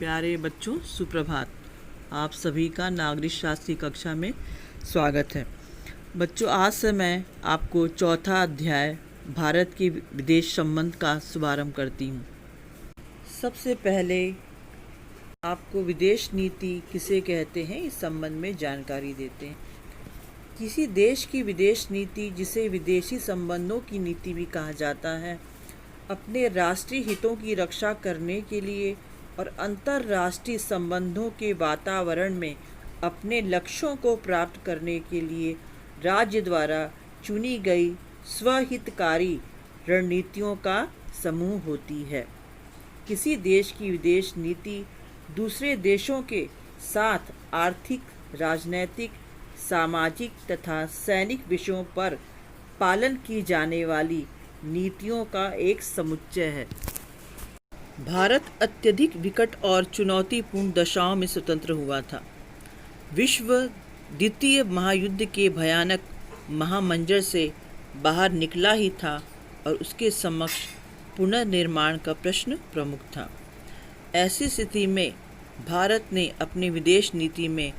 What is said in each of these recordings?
प्यारे बच्चों, सुप्रभात। आप सभी का नागरिक शास्त्र की कक्षा में स्वागत है। बच्चों, आज से मैं आपको चौथा अध्याय भारत के विदेश संबंध का शुभारंभ करती हूँ। सबसे पहले आपको विदेश नीति किसे कहते हैं इस संबंध में जानकारी देते हैं। किसी देश की विदेश नीति, जिसे विदेशी संबंधों की नीति भी कहा जाता है, अपने राष्ट्रीय हितों की रक्षा करने के लिए और अंतर्राष्ट्रीय संबंधों के वातावरण में अपने लक्ष्यों को प्राप्त करने के लिए राज्य द्वारा चुनी गई स्वहितकारी रणनीतियों का समूह होती है। किसी देश की विदेश नीति दूसरे देशों के साथ आर्थिक, राजनैतिक, सामाजिक तथा सैनिक विषयों पर पालन की जाने वाली नीतियों का एक समुच्चय है। भारत अत्यधिक विकट और चुनौतीपूर्ण दशाओं में स्वतंत्र हुआ था। विश्व द्वितीय महायुद्ध के भयानक महामंजर से बाहर निकला ही था और उसके समक्ष पुनर्निर्माण का प्रश्न प्रमुख था। ऐसी स्थिति में भारत ने अपनी विदेश नीति में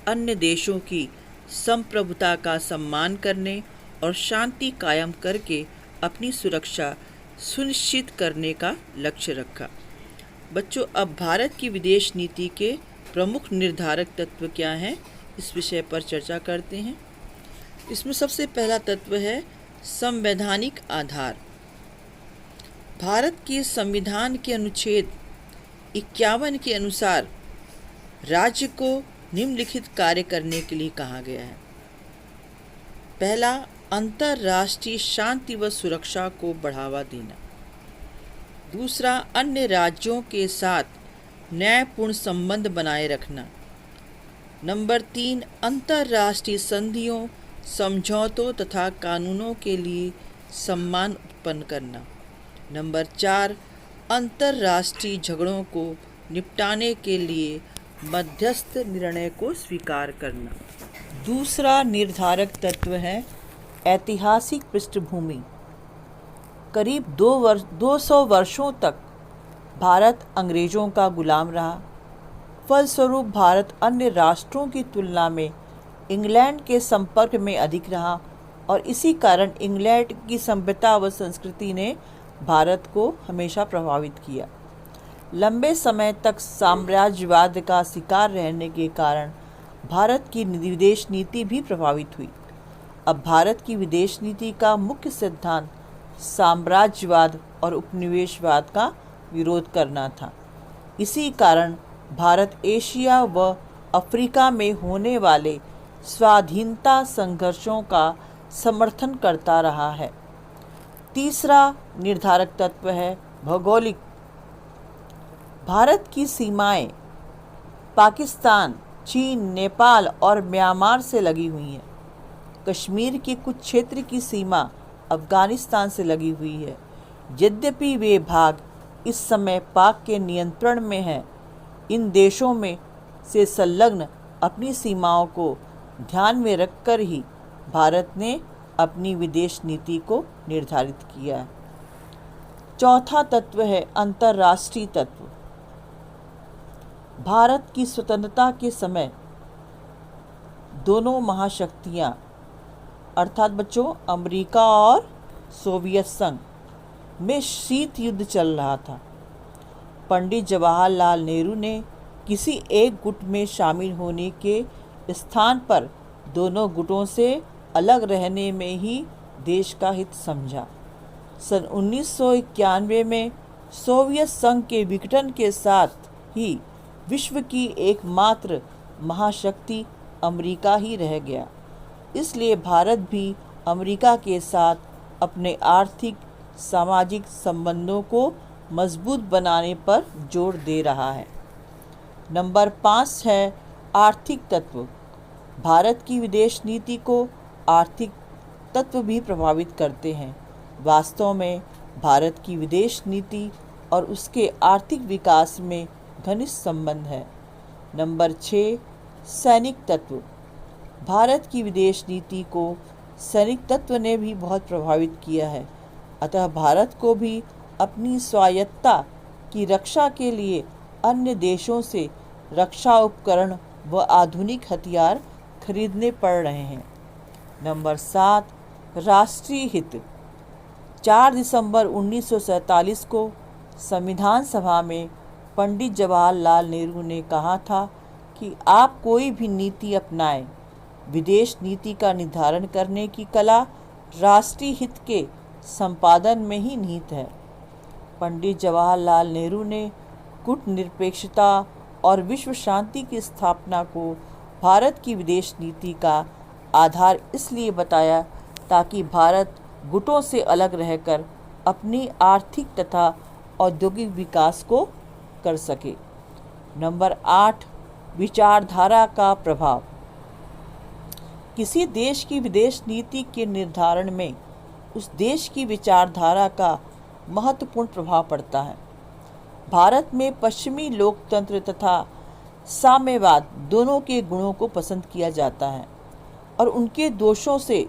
अन्य देशों की संप्रभुता का सम्मान करने और शांति कायम करके अपनी सुरक्षा सुनिश्चित करने का लक्ष्य रखा। बच्चों, अब भारत की विदेश नीति के प्रमुख निर्धारक तत्व क्या हैं, इस विषय पर चर्चा करते हैं। इसमें सबसे पहला तत्व है संवैधानिक आधार। भारत के संविधान के अनुच्छेद 51 के अनुसार राज्य को निम्नलिखित कार्य करने के लिए कहा गया है। पहला, अंतर्राष्ट्रीय शांति व सुरक्षा को बढ़ावा देना। दूसरा, अन्य राज्यों के साथ न्यायपूर्ण संबंध बनाए रखना। नंबर 3, अंतर्राष्ट्रीय संधियों, समझौतों तथा कानूनों के लिए सम्मान उत्पन्न करना। नंबर 4, अंतर्राष्ट्रीय झगड़ों को निपटाने के लिए मध्यस्थ निर्णय को स्वीकार करना। दूसरा निर्धारक तत्व है ऐतिहासिक पृष्ठभूमि। करीब 200 वर्षों तक भारत अंग्रेज़ों का गुलाम रहा। फलस्वरूप भारत अन्य राष्ट्रों की तुलना में इंग्लैंड के संपर्क में अधिक रहा और इसी कारण इंग्लैंड की सभ्यता व संस्कृति ने भारत को हमेशा प्रभावित किया। लंबे समय तक साम्राज्यवाद का शिकार रहने के कारण भारत की विदेश नीति भी प्रभावित हुई। अब भारत की विदेश नीति का मुख्य सिद्धांत साम्राज्यवाद और उपनिवेशवाद का विरोध करना था। इसी कारण भारत एशिया व अफ्रीका में होने वाले स्वाधीनता संघर्षों का समर्थन करता रहा है। तीसरा निर्धारक तत्व है भौगोलिक। भारत की सीमाएं पाकिस्तान, चीन, नेपाल और म्यांमार से लगी हुई हैं। कश्मीर के कुछ क्षेत्र की सीमा अफ़गानिस्तान से लगी हुई है। यद्यपि वे भाग इस समय पाक के नियंत्रण में हैं, इन देशों में से संलग्न अपनी सीमाओं को ध्यान में रखकर ही भारत ने अपनी विदेश नीति को निर्धारित किया है। चौथा तत्व है अंतर्राष्ट्रीय तत्व। भारत की स्वतंत्रता के समय दोनों महाशक्तियाँ अर्थात बच्चों अमेरिका और सोवियत संघ में शीत युद्ध चल रहा था। पंडित जवाहरलाल नेहरू ने किसी एक गुट में शामिल होने के स्थान पर दोनों गुटों से अलग रहने में ही देश का हित समझा। सन 1991 में सोवियत संघ के विघटन के साथ ही विश्व की एकमात्र महाशक्ति अमेरिका ही रह गया। इसलिए भारत भी अमेरिका के साथ अपने आर्थिक, सामाजिक संबंधों को मजबूत बनाने पर जोर दे रहा है। नंबर 5 है आर्थिक तत्व। भारत की विदेश नीति को आर्थिक तत्व भी प्रभावित करते हैं। वास्तव में भारत की विदेश नीति और उसके आर्थिक विकास में घनिष्ठ संबंध है। नंबर 6, सैनिक तत्व। भारत की विदेश नीति को सैनिक तत्व ने भी बहुत प्रभावित किया है। अतः भारत को भी अपनी स्वायत्तता की रक्षा के लिए अन्य देशों से रक्षा उपकरण व आधुनिक हथियार खरीदने पड़ रहे हैं। नंबर 7, राष्ट्रीय हित। 4 दिसंबर 1947 को संविधान सभा में पंडित जवाहरलाल नेहरू ने कहा था कि आप कोई भी नीति अपनाएं, विदेश नीति का निर्धारण करने की कला राष्ट्रीय हित के संपादन में ही निहित है। पंडित जवाहरलाल नेहरू ने कूटनिरपेक्षता और विश्व शांति की स्थापना को भारत की विदेश नीति का आधार इसलिए बताया ताकि भारत गुटों से अलग रहकर अपनी आर्थिक तथा औद्योगिक विकास को कर सके। नंबर 8, विचारधारा का प्रभाव। किसी देश की विदेश नीति के निर्धारण में उस देश की विचारधारा का महत्वपूर्ण प्रभाव पड़ता है। भारत में पश्चिमी लोकतंत्र तथा साम्यवाद दोनों के गुणों को पसंद किया जाता है और उनके दोषों से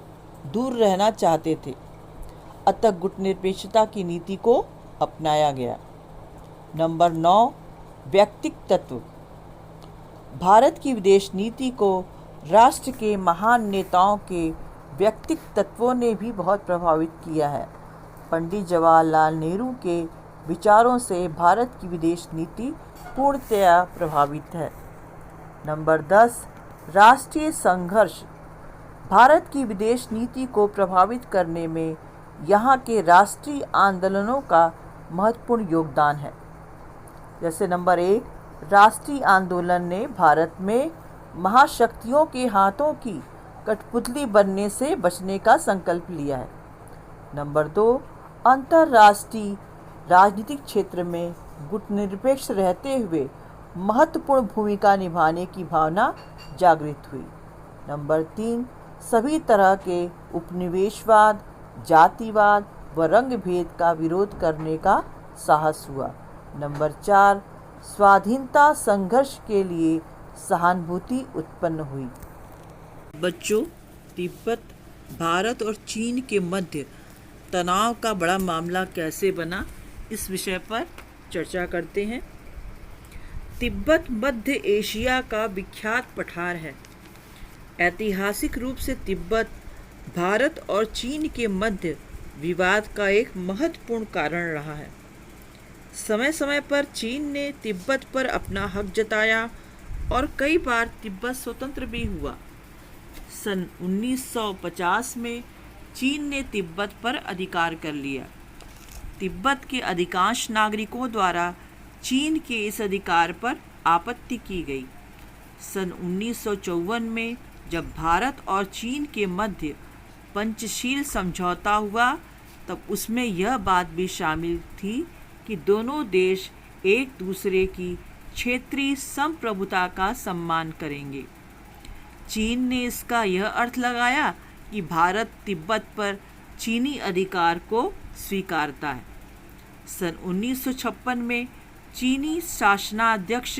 दूर रहना चाहते थे, अतः गुटनिरपेक्षता की नीति को अपनाया गया। नंबर 9, व्यक्तिगत तत्व। भारत की विदेश नीति को राष्ट्र के महान नेताओं के व्यक्तिगत तत्वों ने भी बहुत प्रभावित किया है। पंडित जवाहरलाल नेहरू के विचारों से भारत की विदेश नीति पूर्णतया प्रभावित है। नंबर 10, राष्ट्रीय संघर्ष। भारत की विदेश नीति को प्रभावित करने में यहाँ के राष्ट्रीय आंदोलनों का महत्वपूर्ण योगदान है। जैसे नंबर 1, राष्ट्रीय आंदोलन ने भारत में महाशक्तियों के हाथों की कठपुतली बनने से बचने का संकल्प लिया है। नंबर 2, अंतर्राष्ट्रीय राजनीतिक क्षेत्र में गुटनिरपेक्ष रहते हुए महत्वपूर्ण भूमिका निभाने की भावना जागृत हुई। नंबर 3, सभी तरह के उपनिवेशवाद, जातिवाद व रंग भेद का विरोध करने का साहस हुआ। नंबर 4, स्वाधीनता संघर्ष के लिए सहानुभूति उत्पन्न हुई। बच्चों, तिब्बत, भारत और चीन के मध्य तनाव का बड़ा मामला कैसे बना, इस विषय पर चर्चा करते हैं। तिब्बत मध्य एशिया का विख्यात पठार है। ऐतिहासिक रूप से तिब्बत भारत और चीन के मध्य विवाद का एक महत्वपूर्ण कारण रहा है। समय समय पर चीन ने तिब्बत पर अपना हक जताया और कई बार तिब्बत स्वतंत्र भी हुआ। सन 1950 में चीन ने तिब्बत पर अधिकार कर लिया। तिब्बत के अधिकांश नागरिकों द्वारा चीन के इस अधिकार पर आपत्ति की गई। सन 1954 में जब भारत और चीन के मध्य पंचशील समझौता हुआ, तब उसमें यह बात भी शामिल थी कि दोनों देश एक दूसरे की क्षेत्रीय संप्रभुता का सम्मान करेंगे। चीन ने इसका यह अर्थ लगाया कि भारत तिब्बत पर चीनी अधिकार को स्वीकारता है। सन 1956 में चीनी शासनाध्यक्ष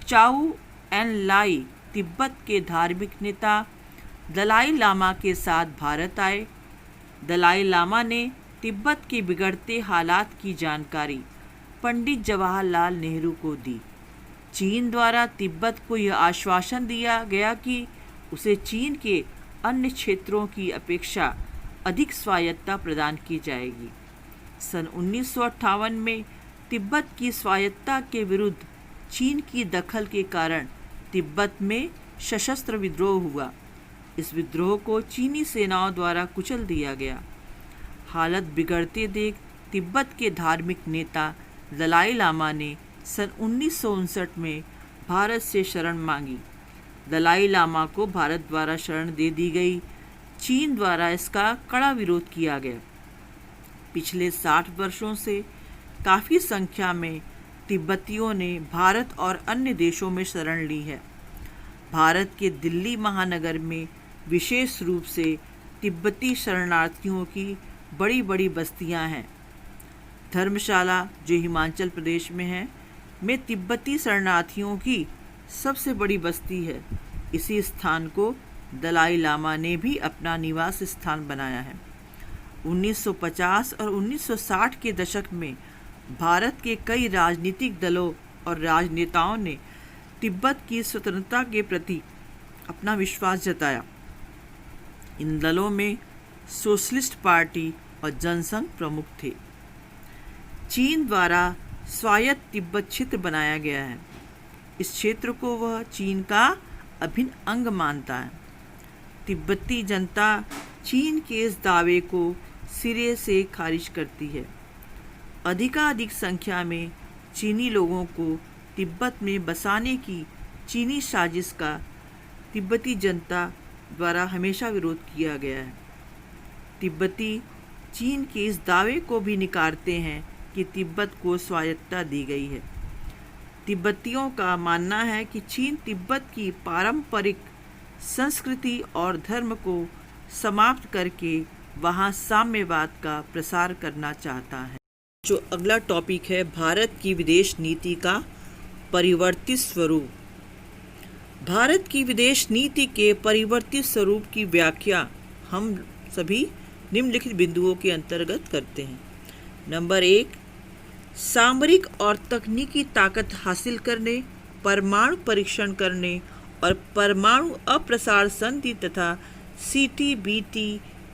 चाउ एन लाई तिब्बत के धार्मिक नेता दलाई लामा के साथ भारत आए। दलाई लामा ने तिब्बत के बिगड़ते हालात की जानकारी पंडित जवाहरलाल नेहरू को दी। चीन द्वारा तिब्बत को यह आश्वासन दिया गया कि उसे चीन के अन्य क्षेत्रों की अपेक्षा अधिक स्वायत्तता प्रदान की जाएगी। सन 1958 में तिब्बत की स्वायत्तता के विरुद्ध चीन की दखल के कारण तिब्बत में सशस्त्र विद्रोह हुआ। इस विद्रोह को चीनी सेनाओं द्वारा कुचल दिया गया। हालत बिगड़ते देख तिब्बत के धार्मिक नेता दलाई लामा ने सन 1959 में भारत से शरण मांगी। दलाई लामा को भारत द्वारा शरण दे दी गई। चीन द्वारा इसका कड़ा विरोध किया गया। पिछले 60 वर्षों से काफ़ी संख्या में तिब्बतियों ने भारत और अन्य देशों में शरण ली है। भारत के दिल्ली महानगर में विशेष रूप से तिब्बती शरणार्थियों की बड़ी बड़ी बस्तियां हैं। धर्मशाला, जो हिमाचल प्रदेश में है, में तिब्बती शरणार्थियों की सबसे बड़ी बस्ती है। इसी स्थान को दलाई लामा ने भी अपना निवास स्थान बनाया है। 1950 और 1960 के दशक में भारत के कई राजनीतिक दलों और राजनेताओं ने तिब्बत की स्वतंत्रता के प्रति अपना विश्वास जताया। इन दलों में सोशलिस्ट पार्टी और जनसंघ प्रमुख थे। चीन द्वारा स्वायत्त तिब्बत क्षेत्र बनाया गया है। इस क्षेत्र को वह चीन का अभिन्न अंग मानता है। तिब्बती जनता चीन के इस दावे को सिरे से खारिज करती है। अधिकाधिक संख्या में चीनी लोगों को तिब्बत में बसाने की चीनी साजिश का तिब्बती जनता द्वारा हमेशा विरोध किया गया है। तिब्बती चीन के इस दावे को भी नकारते हैं कि तिब्बत को स्वायत्तता दी गई है। तिब्बतियों का मानना है कि चीन तिब्बत की पारंपरिक संस्कृति और धर्म को समाप्त करके वहां साम्यवाद का प्रसार करना चाहता है। जो अगला टॉपिक है, भारत की विदेश नीति का परिवर्तित स्वरूप। भारत की विदेश नीति के परिवर्तित स्वरूप की व्याख्या हम सभी निम्नलिखित बिंदुओं के अंतर्गत करते हैं। नंबर 1, सामरिक और तकनीकी ताकत हासिल करने, परमाणु परीक्षण करने और परमाणु अप्रसार संधि तथा CTBT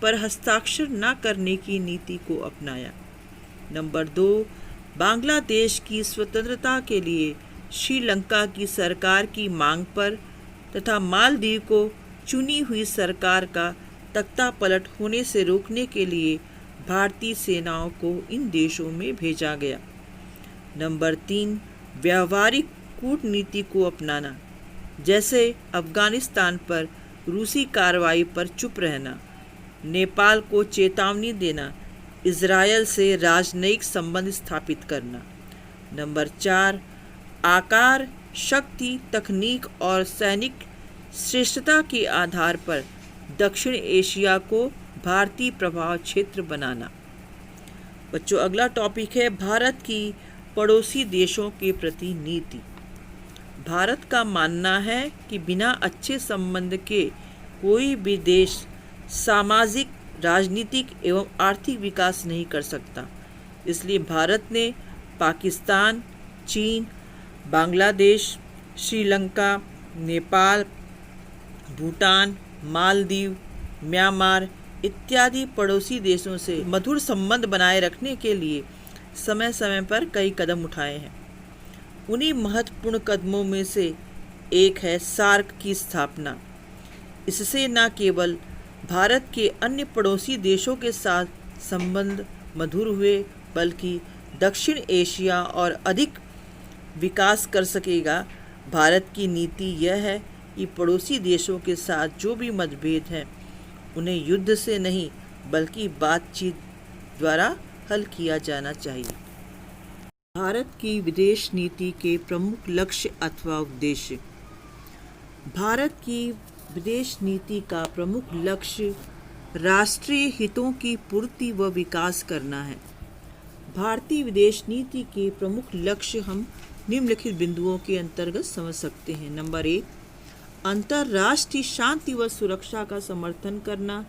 पर हस्ताक्षर न करने की नीति को अपनाया। नंबर 2, बांग्लादेश की स्वतंत्रता के लिए श्रीलंका की सरकार की मांग पर तथा मालदीव को चुनी हुई सरकार का तख्ता पलट होने से रोकने के लिए भारतीय सेनाओं को इन देशों में भेजा गया। नंबर 3, व्यावहारिक कूटनीति को अपनाना, जैसे अफगानिस्तान पर रूसी कार्रवाई पर चुप रहना, नेपाल को चेतावनी देना, इजरायल से राजनयिक संबंध स्थापित करना। नंबर 4, आकार, शक्ति, तकनीक और सैनिक श्रेष्ठता के आधार पर दक्षिण एशिया को भारतीय प्रभाव क्षेत्र बनाना। बच्चों, अगला टॉपिक है भारत की पड़ोसी देशों के प्रति नीति। भारत का मानना है कि बिना अच्छे संबंध के कोई भी देश सामाजिक, राजनीतिक एवं आर्थिक विकास नहीं कर सकता। इसलिए भारत ने पाकिस्तान, चीन, बांग्लादेश, श्रीलंका, नेपाल, भूटान, मालदीव, म्यांमार इत्यादि पड़ोसी देशों से मधुर संबंध बनाए रखने के लिए समय समय पर कई कदम उठाए हैं। उन्हीं महत्वपूर्ण कदमों में से एक है सार्क की स्थापना। इससे न केवल भारत के अन्य पड़ोसी देशों के साथ संबंध मधुर हुए, बल्कि दक्षिण एशिया और अधिक विकास कर सकेगा। भारत की नीति यह है कि पड़ोसी देशों के साथ जो भी मतभेद हैं उन्हें युद्ध से नहीं बल्कि बातचीत द्वारा हल किया जाना चाहिए। भारत की विदेश नीति के प्रमुख लक्ष्य अथवा उद्देश्य। भारत की विदेश नीति का प्रमुख लक्ष्य राष्ट्रीय हितों की पूर्ति व विकास करना है। भारतीय विदेश नीति के प्रमुख लक्ष्य हम निम्नलिखित बिंदुओं के अंतर्गत समझ सकते हैं। नंबर 1, अंतर्राष्ट्रीय शांति व सुरक्षा का समर्थन करना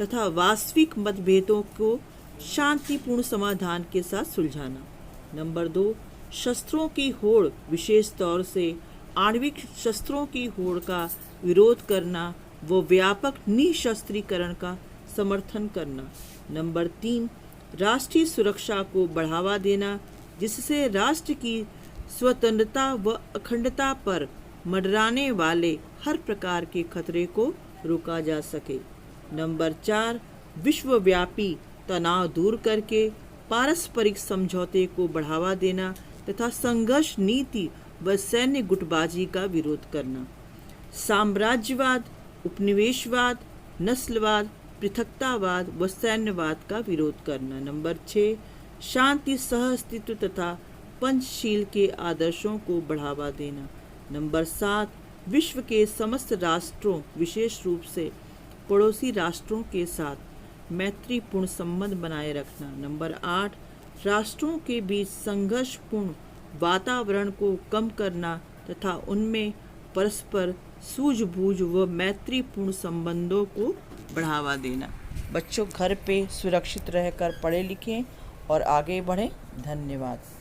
तथा वास्तविक मतभेदों को शांतिपूर्ण समाधान के साथ सुलझाना। नंबर 2, शस्त्रों की होड़, विशेष तौर से आणविक शस्त्रों की होड़ का विरोध करना व व्यापक निशस्त्रीकरण का समर्थन करना। नंबर 3, राष्ट्रीय सुरक्षा को बढ़ावा देना, जिससे राष्ट्र की स्वतंत्रता व अखंडता पर मंडराने वाले हर प्रकार के खतरे को रोका जा सके। नंबर 4, विश्वव्यापी तनाव दूर करके पारस्परिक समझौते को बढ़ावा देना तथा संघर्ष नीति व सैन्य गुटबाजी का विरोध करना। साम्राज्यवाद, उपनिवेशवाद, नस्लवाद, पृथकतावाद व सैन्यवाद का विरोध करना। नंबर 6, शांति, सहअस्तित्व तथा पंचशील के आदर्शों को बढ़ावा देना। नंबर 7, विश्व के समस्त राष्ट्रों, विशेष रूप से पड़ोसी राष्ट्रों के साथ मैत्रीपूर्ण संबंध बनाए रखना। नंबर 8, राष्ट्रों के बीच संघर्षपूर्ण वातावरण को कम करना तथा उनमें परस्पर सूझबूझ व मैत्रीपूर्ण संबंधों को बढ़ावा देना। बच्चों, घर पे सुरक्षित रहकर पढ़ें लिखें और आगे बढ़ें। धन्यवाद।